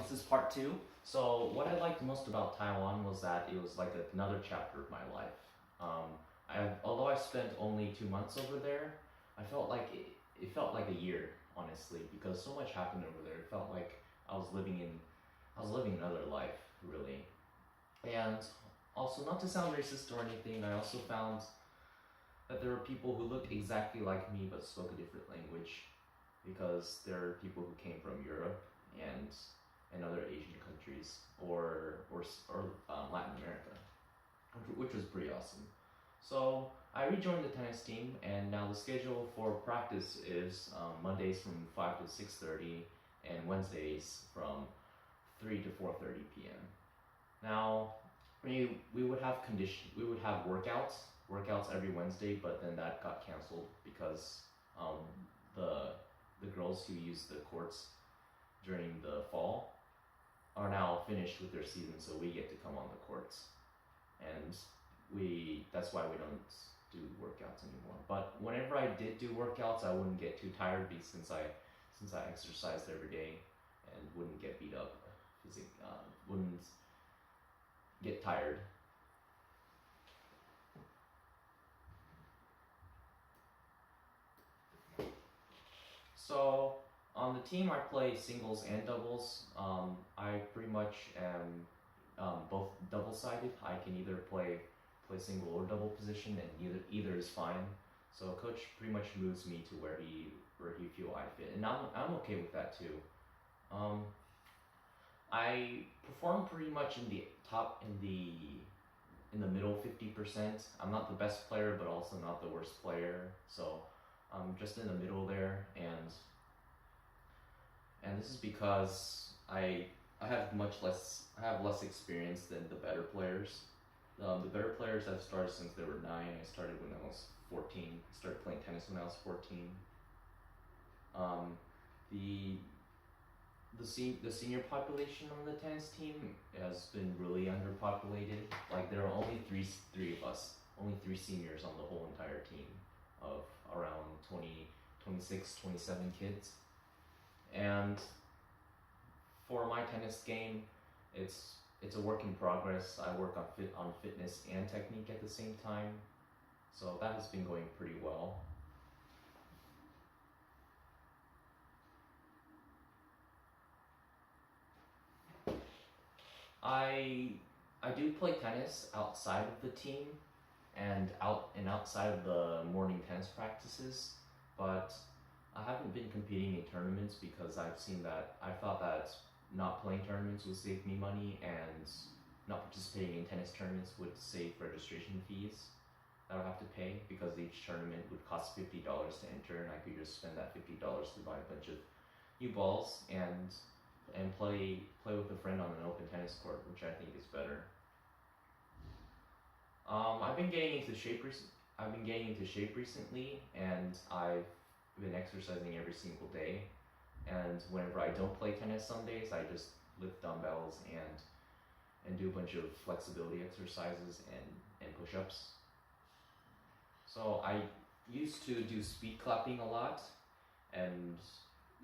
this is part two. So what I liked most about Taiwan was that it was like another chapter of my life. Although I spent only 2 months over there, I felt like it felt like a year, honestly, because so much happened over there. It felt like I was living another life, really. And also, not to sound racist or anything, I also found that there were people who looked exactly like me but spoke a different language, because there are people who came from Europe and other Asian countries or Latin America, which was pretty awesome. So I rejoined the tennis team, and now the schedule for practice is Mondays from 5 to 6:30, and Wednesdays from 3 to 4:30 p.m. Now we would have workouts every Wednesday, but then that got canceled because um, the girls who use the courts during the fall are now finished with their season, so we get to come on the courts, and that's why we don't do workouts anymore. But whenever I did do workouts, I wouldn't get too tired since I exercised every day and wouldn't get beat up, wouldn't get tired. So on the team, I play singles and doubles. I pretty much am both double-sided. I can either play single or double position, and either is fine. So coach pretty much moves me to where he feel I fit, and I'm okay with that too. I perform pretty much in the top in the middle 50%. I'm not the best player, but also not the worst player. So I'm just in the middle there, and this is because I have less experience than the better players. The better players have started since they were 9. I started when I was 14. I started playing tennis when I was 14. The senior population on the tennis team has been really underpopulated. Like there are only three of us, only 3 seniors on the whole entire team of around 20, 26, 27 kids. And for my tennis game, it's a work in progress. I work on fitness and technique at the same time, so that has been going pretty well. I do play tennis outside of the team and outside of the morning tennis practices, but I haven't been competing in tournaments because I thought that not playing tournaments would save me money, and not participating in tennis tournaments would save registration fees that I would have to pay, because each tournament would cost $50 to enter, and I could just spend that $50 to buy a bunch of new balls and play with a friend on an open tennis court, which I think is better. I've been getting into shape recently, and I've been exercising every single day. And whenever I don't play tennis some days, I just lift dumbbells and do a bunch of flexibility exercises and push-ups. So I used to do speed clapping a lot, and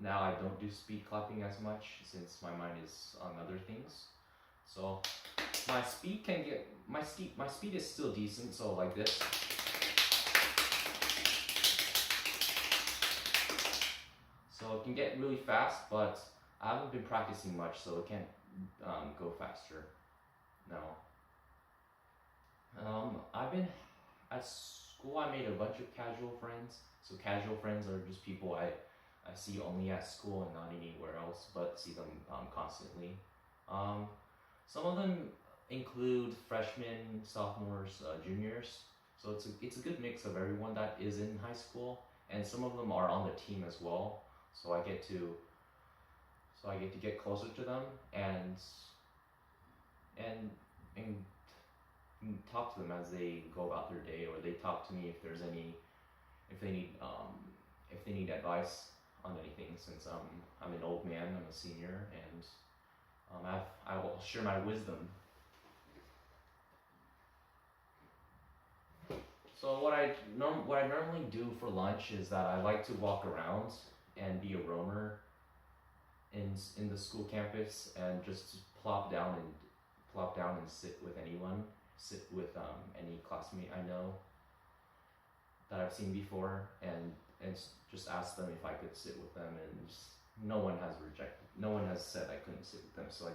now I don't do speed clapping as much since my mind is on other things. So my speed is still decent, so like this. So it can get really fast, but I haven't been practicing much, so it can't go faster. No. I've been at school. I made a bunch of casual friends. So casual friends are just people I see only at school and not anywhere else, but see them constantly. Some of them include freshmen, sophomores, juniors. So it's a good mix of everyone that is in high school, and some of them are on the team as well. So I get to get closer to them and talk to them as they go about their day, or they talk to me if they need advice on anything, since I'm an old man, I'm a senior, and I will share my wisdom. So what I normally do for lunch is that I like to walk around and be a roamer, in the school campus and just plop down and sit with anyone, sit with any classmate I know that I've seen before, and just ask them if I could sit with them, and just, no one has said I couldn't sit with them. So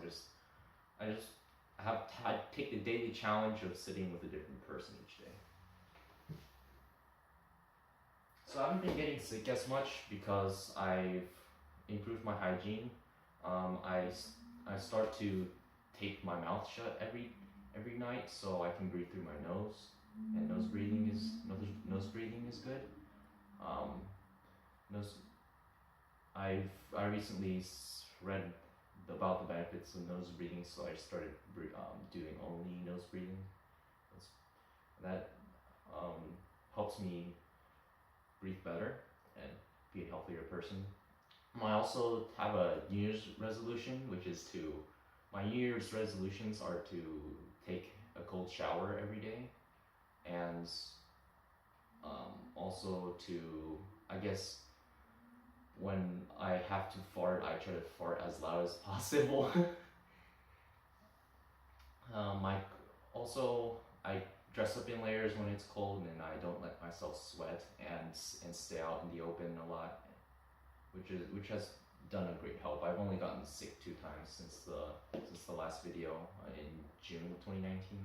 I just I take the daily challenge of sitting with a different person each day. So I haven't been getting sick as much because I've improved my hygiene. I start to tape my mouth shut every night so I can breathe through my nose, and nose breathing is good. Nose. I recently read about the benefits of nose breathing, so I started doing only nose breathing. That helps me breathe better and be a healthier person. I also have a New Year's resolution, my New Year's resolutions are to take a cold shower every day, and also to, I guess, when I have to fart, I try to fart as loud as possible. I dress up in layers when it's cold, and I don't let myself sweat and stay out in the open a lot, which has done a great help. I've only gotten sick 2 times since the last video in June 2019.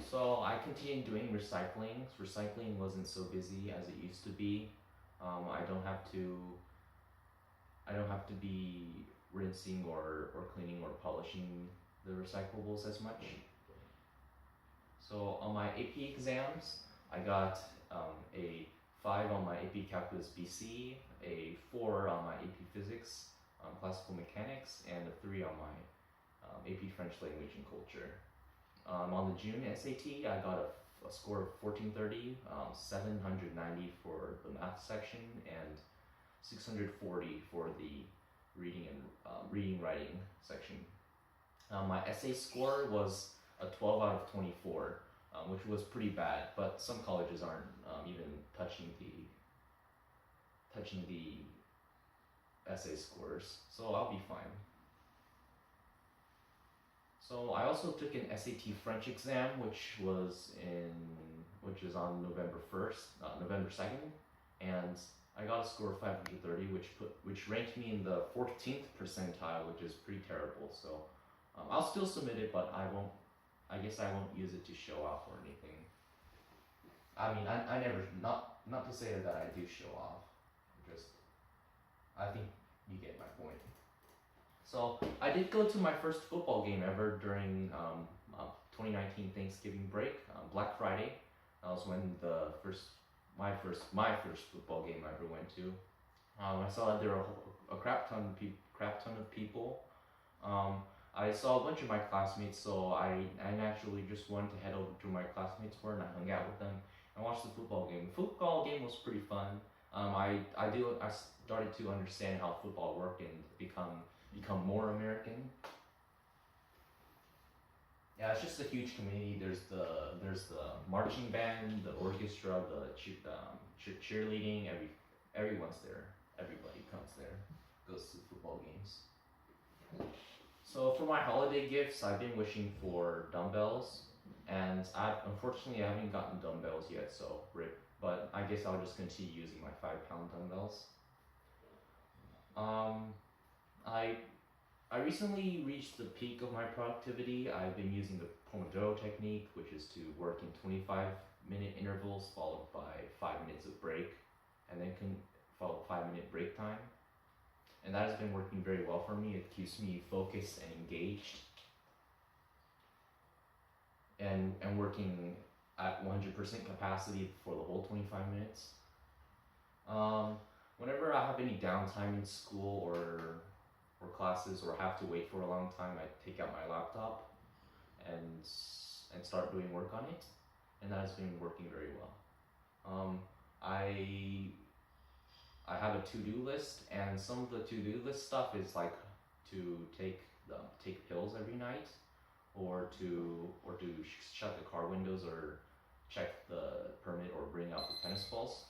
So I continued doing recycling. Recycling wasn't so busy as it used to be. I don't have to be rinsing or cleaning or polishing the recyclables as much. So on my AP exams, I got a 5 on my AP Calculus BC, a 4 on my AP Physics, Classical Mechanics, and a 3 on my AP French Language and Culture. On the June SAT, I got a score of 1430, 790 for the math section, and 640 for the reading writing section. My essay score was a 12 out of 24, which was pretty bad, but some colleges aren't even touching the essay scores, so I'll be fine. So I also took an SAT French exam, which is on November 2nd, and I got a score of 530, which ranked me in the 14th percentile, which is pretty terrible. So I'll still submit it, but I guess I won't use it to show off or anything. I mean, I never, not to say that I do show off, I think you get my point. So I did go to my first football game ever during 2019 Thanksgiving break, Black Friday. That was when my first football game I ever went to. I saw that there were a crap ton of people. I saw a bunch of my classmates, so I naturally just wanted to head over to where my classmates were, and I hung out with them and watched the football game. The football game was pretty fun. I started to understand how football worked and become more American. Yeah, it's just a huge community. There's the marching band, the orchestra, the cheerleading. Everyone's there. Everybody comes there, goes to football games. So for my holiday gifts, I've been wishing for dumbbells, and unfortunately I haven't gotten dumbbells yet, so rip. But I guess I'll just continue using my 5-pound dumbbells. I recently reached the peak of my productivity. I've been using the Pomodoro technique, which is to work in 25-minute intervals followed by 5 minutes of break, and then follow 5-minute break time. And that has been working very well for me. It keeps me focused and engaged, and working at 100% capacity for the whole 25 minutes. Whenever I have any downtime in school or classes, or have to wait for a long time, I take out my laptop and start doing work on it, and that has been working very well. I have a to-do list, and some of the to-do list stuff is like to take pills every night, or to shut the car windows, or check the permit, or bring out the tennis balls.